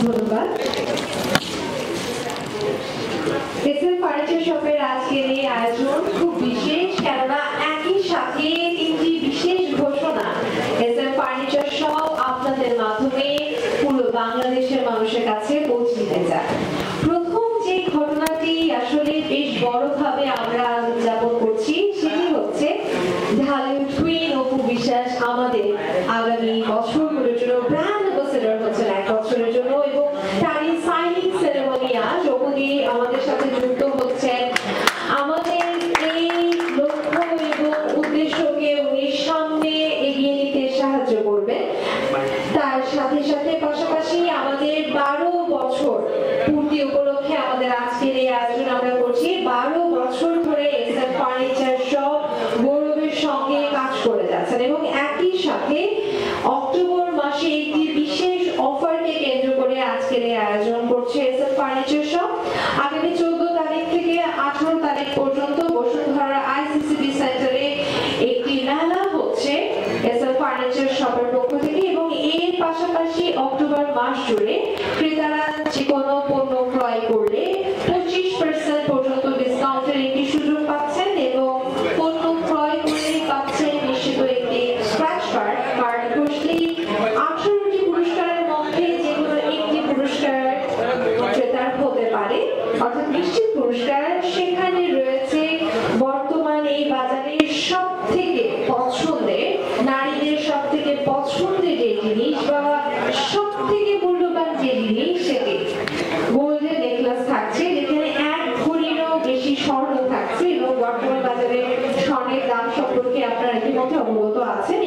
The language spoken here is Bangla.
ধন্যবাদ। এসএম ফার্নিচার শপের আজকের এই আয়োজন খুব বিশেষ, কেননা একই সাথে তিনটি বিশেষ ঘোষণা এসএম ফার্নিচার শপ আপনাদের মাধ্যমে পুরো বাংলাদেশের মানুষের কাছে পৌঁছে দিতে চায়। প্রথম যে ঘটনাটি আসলে বেশ বড়ভাবে আমরা উদযাপন করছি সেটি হচ্ছে ঢালিউড কুইন অপু বিশ্বাস আমাদের আগামী বছরগুলোর জন্য ব্র্যান্ড অ্যাম্বাসেডর হচ্ছেন 1 বছরের জন্য, এবং তারই সাইনিং সেরেমনি আজ অপু দিয়ে আমাদের সাথে যুক্ত হচ্ছেন। আমাদের এই লক্ষ্য এবং উদ্দেশ্যকে উনি সামনে এগিয়ে নিতে সাহায্য করবেন। তার সাথে সাথে পাশাপাশি আমাদের 12 বছর পূর্তি উপলক্ষে আমাদের আজকের এই আয়োজন আমরা করছি। 12 বছর ধরে এসএম ফার্নিচার শপ গৌরবের সঙ্গে কাজ করে যাচ্ছেন, এবং একই সাথে অক্টোবর মাসে একটি বিশেষ অফারকে কেন্দ্র করে আজকের এই আয়োজন করছে এসএম ফার্নিচার শপ। আগামী 14 তারিখ থেকে 18 তারিখ পর্যন্ত বসুন্ধরা আইসিসিবি সেন্টারে একটি মেলা হচ্ছে এসএম ফার্নিচার শপের পক্ষ থেকে, এবং এর পাশাপাশি অক্টোবর মাস জুড়ে ক্রেতারা যে কোনো পণ্য ক্রয় করলে 25% পর্যন্ত ডিসকাউন্টের একটি সুযোগ পাচ্ছেন, এবং পণ্য ক্রয় করে পাচ্ছেন নিশ্চিত একটি স্ক্র্যাচ কার্ড ঘষলেই 18টি পুরস্কারের মধ্যে যে কোনো একটি পুরস্কার ক্রেতার হতে পারে, অর্থাৎ নিশ্চিত পুরস্কার। সেখানে রয়েছে বর্তমান এই বাজারের সব থেকে পছন্দের, নারীদের সব থেকে পছন্দের যে জিনিস বা সব থেকে মূল্যবান যে জিনিস সেটি গোল্ডের নেকলেস থাকছে, যেখানে 1 ভরিরও বেশি স্বর্ণ থাকছে, এবং বর্তমান বাজারে স্বর্ণের দাম সম্পর্কে আপনারা ইতিমধ্যে অবগত আছেন।